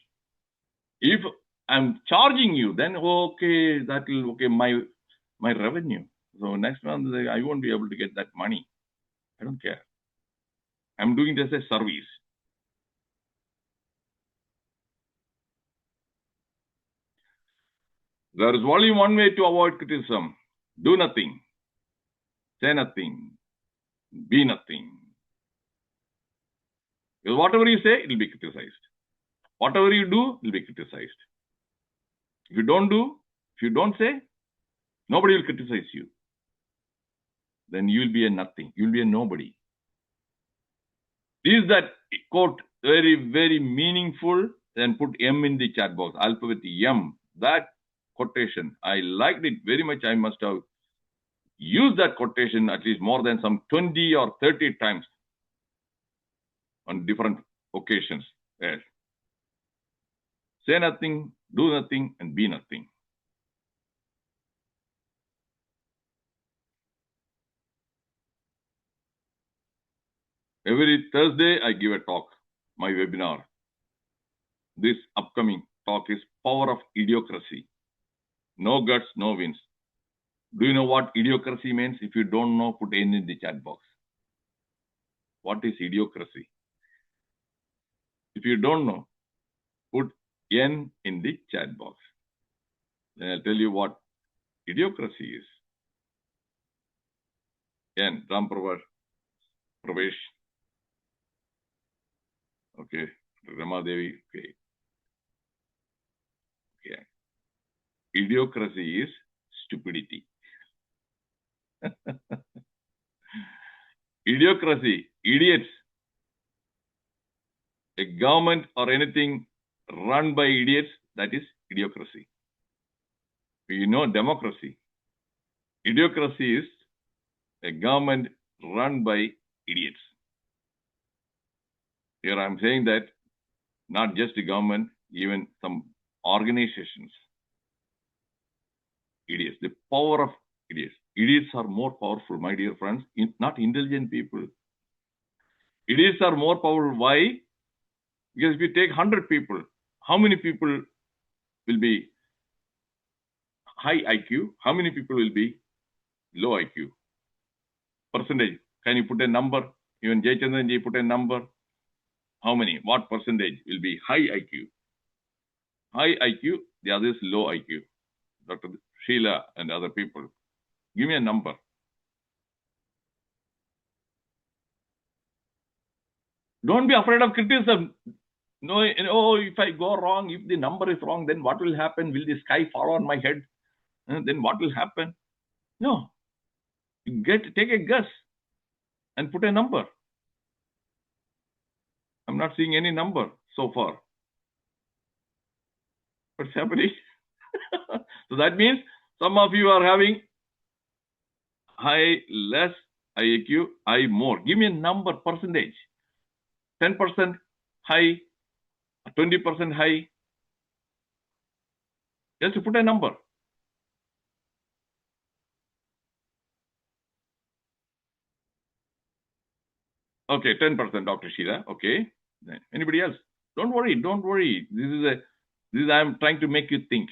If I'm charging you, then okay, that will okay my revenue. So next month I won't be able to get that money. I don't care. I'm doing this as a service. There is only one way to avoid criticism. Do nothing. Say nothing. Be nothing. Because whatever you say, it will be criticized. Whatever you do, will be criticized. If you don't do, if you don't say, nobody will criticize you. Then you will be a nothing. You will be a nobody. Is that quote very, very meaningful? Then put M in the chat box. Alphabet M. That quotation, I liked it very much. I must have used that quotation at least more than some 20 or 30 times on different occasions. Yes. Say nothing, do nothing, and be nothing. Every Thursday, I give a talk, my webinar. This upcoming talk is Power of Idiocracy. No guts, no wins. Do you know what idiocracy means? If you don't know, put N in the chat box. What is idiocracy? If you don't know, put N in the chat box. Then I'll tell you what idiocracy is. N, Ram Pravesh. Okay, Rama Devi. Okay. Okay. Idiocracy is stupidity. Idiocracy, idiots. A government or anything run by idiots, that is idiocracy. We know democracy. Idiocracy is a government run by idiots. Here I'm saying that not just the government, even some organizations. Idiots, the power of idiots. Idiots are more powerful, my dear friends, not intelligent people. Idiots are more powerful. Why? Because if you take 100 people, how many people will be high IQ? How many people will be low IQ? Percentage. Can you put a number? Even Jayachandranji put a number. How many? What percentage will be high IQ? High IQ, the others low IQ. Dr. Sheila and other people. Give me a number. Don't be afraid of criticism. No, oh, if I go wrong, if the number is wrong, then what will happen? Will the sky fall on my head? Then what will happen? No. Take a guess and put a number. I'm not seeing any number so far. What's happening? So that means some of you are having high, less, high IQ, high, more. Give me a number, percentage. 10% high, 20% high. Just to put a number. Okay, 10%, Dr. Sheila. Okay. Anybody else? Don't worry, don't worry. This is I am trying to make you think.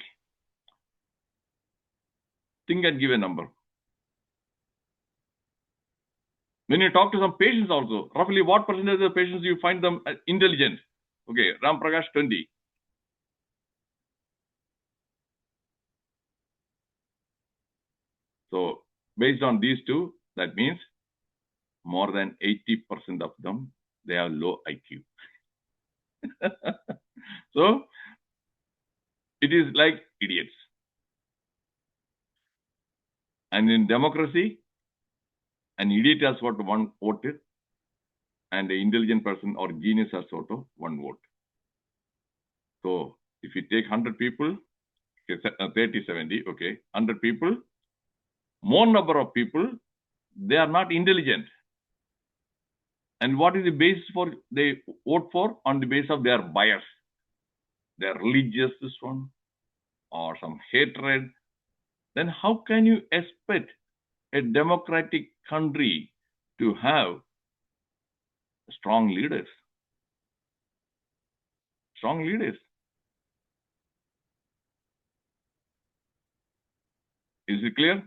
Think and give a number. When you talk to some patients also, roughly what percentage of the patients you find them intelligent? Okay, Ram Prakash 20. So based on these two, that means more than 80% of them, they have low IQ. So it is like idiots. And in democracy, an idiot has got one vote, and an intelligent person or genius has got one vote. So if you take 100 people, 30, 70, okay, 100 people, more number of people, they are not intelligent. And what is the basis for they vote for? On the basis of their bias, their religious this one, or some hatred. Then how can you expect a democratic country to have strong leaders? Strong leaders. Is it clear?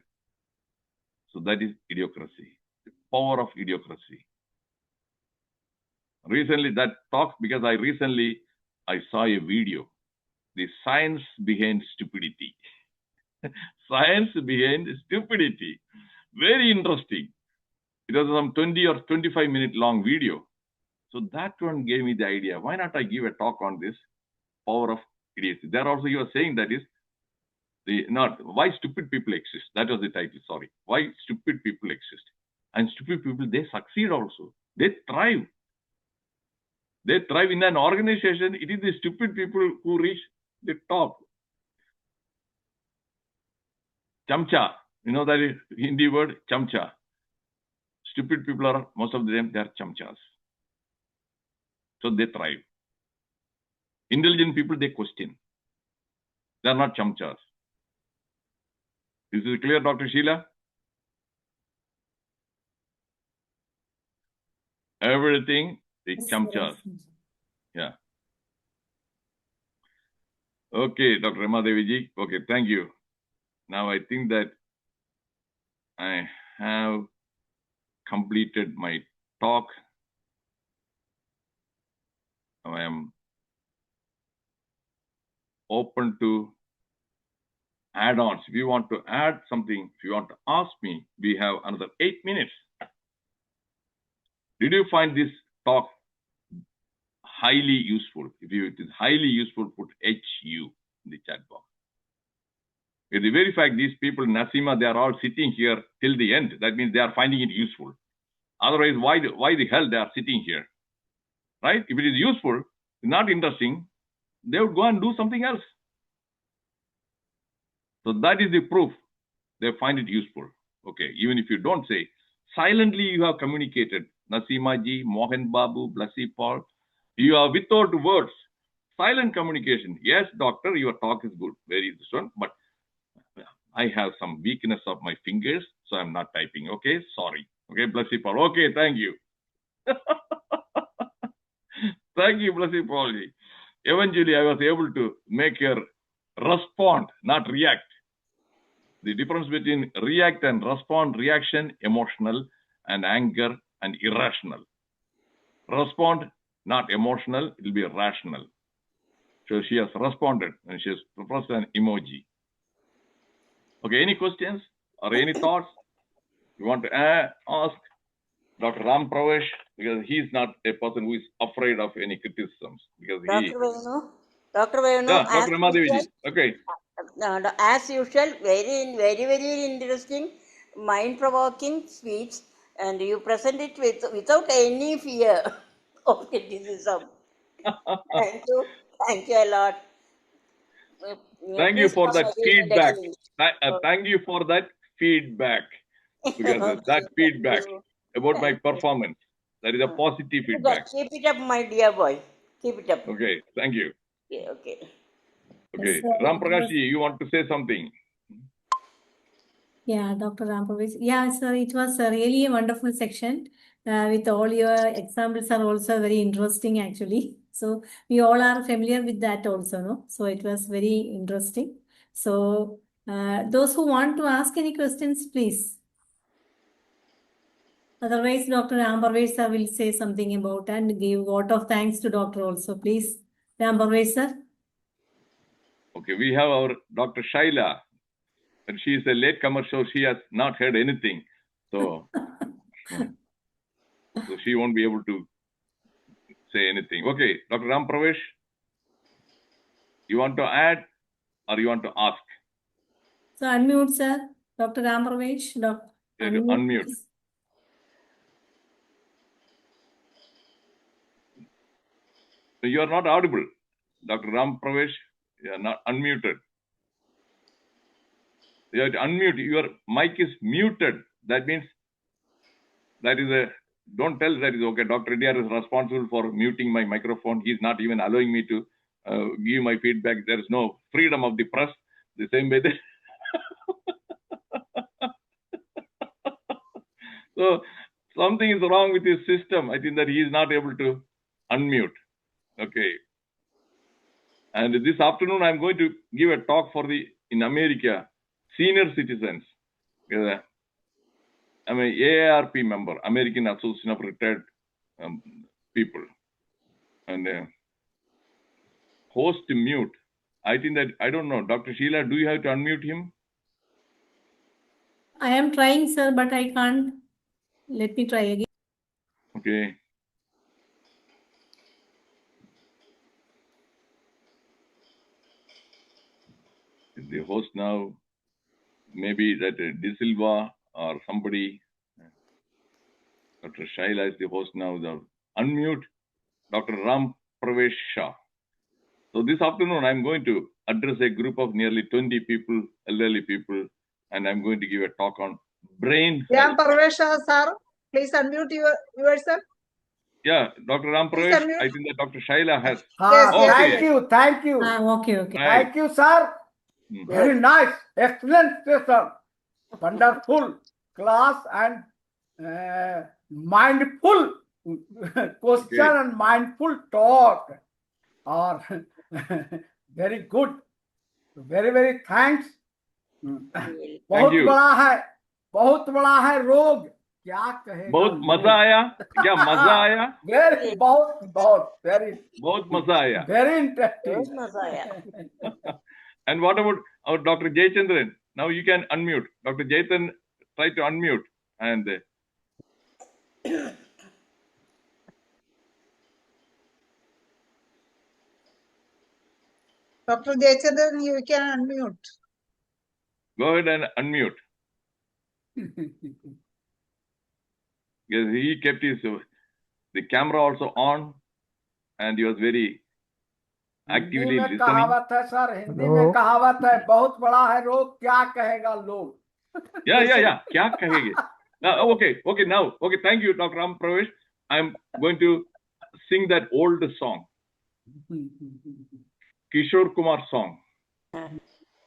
So that is idiocracy, the power of idiocracy. Recently that talk, because I saw a video, the science behind stupidity. Science behind stupidity. Very interesting. It was some 20 or 25-minute long video. So that one gave me the idea. Why not I give a talk on this power of idiocy? There also you are saying that is why stupid people exist. That was the title, sorry. Why stupid people exist. And stupid people, they succeed also. They thrive. They thrive in an organization. It is the stupid people who reach the top. Chamcha. You know that is Hindi word, chamcha. Stupid people are, most of them, they are chamchas. So they thrive. Intelligent people, they question. They are not chamchas. Is it clear, Dr. Sheila? Everything, the chamchas. Yeah. Okay, Dr. Ramadevi. Okay, thank you. Now I think that I have completed my talk. Now I am open to add-ons. If you want to add something, if you want to ask me, we have another 8 minutes. Did you find this talk highly useful? If it is highly useful, put HU in the chat box. With the very fact these people, Nasima, they are all sitting here till the end. That means they are finding it useful. Otherwise, why the hell they are sitting here? Right? If it is useful, not interesting, they would go and do something else. So that is the proof they find it useful. Okay, even if you don't say, silently you have communicated. Nasima ji, Mohan Babu, Blasi Paul, you are without words. Silent communication. Yes, doctor, your talk is good. Very this one, but I have some weakness of my fingers, so I'm not typing. Okay, sorry. Okay, Blasi Paul. Okay, thank you. Thank you, Blasi Paul ji. Eventually, I was able to make her respond, not react. The difference between react and respond, reaction, emotional, and anger and irrational. Respond, not emotional, it will be rational. So she has responded and she has pressed an emoji. Okay, any questions or any thoughts? You want to ask Dr. Ram Pravesh, because he is not a person who is afraid of any criticisms. Because Dr. Venu, yeah, Dr. Ramadevi. Okay. As usual, very interesting, mind-provoking speech, and you present it without any fear of criticism. Thank you a lot. Thank you Please for come that again and feedback. again. Thank you for that feedback. Because that feedback about my performance, that is a positive feedback. Keep it up, my dear boy. Keep it up. Okay, thank you. Okay. Okay, Yes, Ram Prakash ji, you want to say something? Yeah, Dr. Rampavis. Yeah, sir, it was really a wonderful section. with all your examples are also very interesting actually. So we all are familiar with that also, no? So it was very interesting. So those who want to ask any questions, please. Otherwise, Dr. Amberway sir will say something about and give vote of thanks to doctor also, please. Amberway sir. Okay, we have our Dr. Shaila, and she is a latecomer, so she has not heard anything. So, so she won't be able to say anything. Okay, Dr. Ram Pravesh, you want to add or you want to ask? So unmute, sir. Dr. Amberway, Dr. You have to unmute. please. So you are not audible. Dr. Ram Pravesh, you are not unmuted. You have to unmute. Your mic is muted. That means that is a, don't tell that is okay. Dr. Reddyar is responsible for muting my microphone. He's not even allowing me to give my feedback. There is no freedom of the press. The same way that. So something is wrong with his system. I think that he is not able to unmute. Okay. And this afternoon, I'm going to give a talk for in America, senior citizens. I'm an AARP member, American Association of Retired People. And host mute. I think that, I don't know, Dr. Sheila, do you have to unmute him? I am trying, sir, but I can't. Let me try again. Okay. The host now, maybe that De Silva or somebody, Dr. Shaila is the host now. Unmute Dr. Ram Pravesh Shah. So this afternoon, I'm going to address a group of nearly 20 people, elderly people, and I'm going to give a talk on brain health. Parvesha, sir, please unmute yourself. Yeah, Dr. Ram Please Pravesh, unmute. I think that Dr. Shaila has. Yes, yes, Okay. yes. Thank you. Okay, okay. Right. Thank you, sir. Hmm. Very nice. Excellent session. Wonderful class and mindful question Okay. and mindful talk are very good. Very, very thanks. Really. बहुत you. बड़ा है रोग क्या कहेगा बहुत मजा आया क्या मजा आया very बहुत very बहुत मजा आया very interesting. Yes, Messiah. And what about our Dr. Jayachandran? Now you can unmute. Dr. Jayathan, try to unmute. And Dr. Jayachandran, you can unmute. go ahead and unmute. Yes, he kept his the camera also on, and he was very actively Hindi में listening. कहावत है sir Hindi में कहावत है बहुत बड़ा है रोग क्या कहेगा लोग Yeah. क्या कहेंगे? Now, thank you, Dr. Ram Pravesh. I'm going to sing that old song, Kishore Kumar song,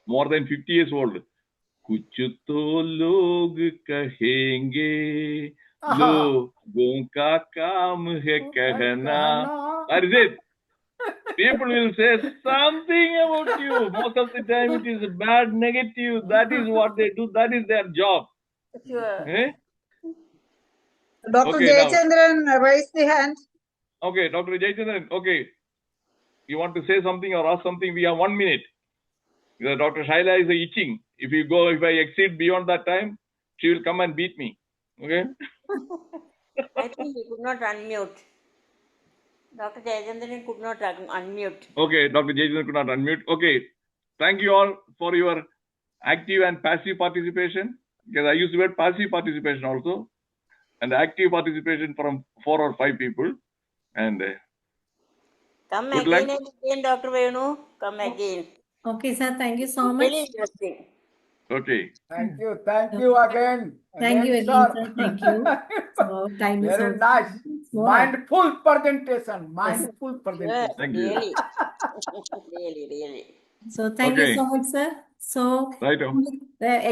more than 50 years old. कुछ तो लोग कहेंगे लोगों का काम है कहना. That is it. People will say something about you. Most of the time it is bad, negative. That is what they do. That is their job. Sure. Eh? Dr. Okay, now. Jayachandran, raise the hand. Okay, Dr. Jayachandran, okay. You want to say something or ask something? We have 1 minute. Because Dr. Shaila is itching. If I exceed beyond that time, she will come and beat me. Okay? I think he could not unmute. Dr. Jayachandran could not unmute. Okay, Dr. Jayachandran could not unmute. Okay. Thank you all for your active and passive participation. Because I use the word passive participation also. And active participation from 4 or 5 people. And Come Good again luck. and again, Dr. Venu. Come again. Okay, sir. Thank you so much. Really interesting. okay. thank you again Thank you again, sir. Thank you. So time is very also nice small. mindful presentation mindful Yes, presentation Thank you. really. really. So thank you Okay. so much, sir. So Right.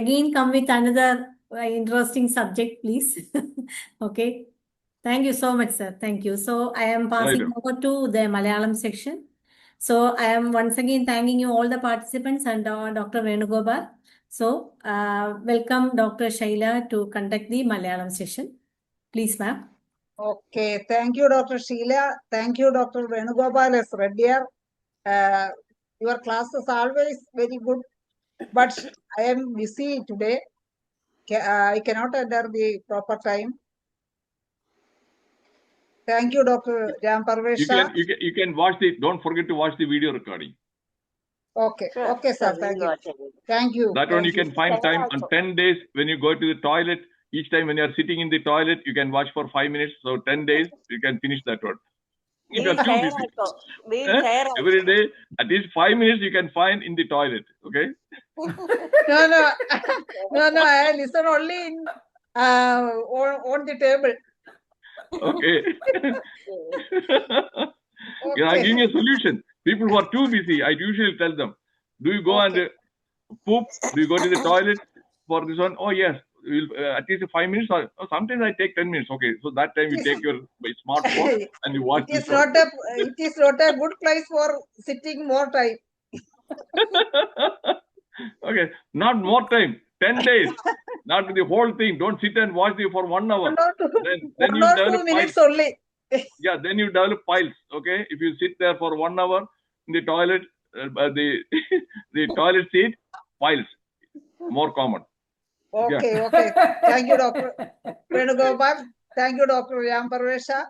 again come with another interesting subject, please. Okay. Thank you so much, sir. Thank you. So I am passing Right. over to the Malayalam section. So I am once again thanking you all the participants and Dr. Venugopal. So welcome Dr. Shaila to conduct the Malayalam session. Please, ma'am. Okay, thank you, Dr. Sheila. Thank you, Dr. Venugopal as Reddiyar. Your class is always very good, but I am busy today. I cannot enter the proper time. Thank you, Dr. Ram Parvesha. You can watch the. Don't forget to watch the video recording. Okay, Sure, okay, sir. sure, Thank we'll you. watch it. Thank you. That one Thank you can find Share time also. on 10 days when you go to the toilet. Each time when you are sitting in the toilet, you can watch for 5 minutes. So 10 days, you can finish that one. If you We'll are too share busy. also. We'll share also. Every day, at least 5 minutes you can find in the toilet. Okay? No, no, no. I listen only in on the table. Okay. You are Okay. giving a solution. People who are too busy, I usually tell them, do you go and poop? Do you go to the toilet for this one? Oh, yes. We'll, at least 5 minutes. Or sometimes I take 10 minutes. Okay. So that time you take your smartphone and you watch It this is one. not a good place for sitting more time. Okay. Not more time. 10 days. Not the whole thing. Don't sit and watch it for 1 hour. Then One you or develop 2 minutes piles. only. Yeah, then you develop piles. Okay, if you sit there for 1 hour in the toilet, the toilet seat, piles, more common. Okay, okay. Thank you, Dr. Venugopal. Thank you, Dr. Ram Parvesha.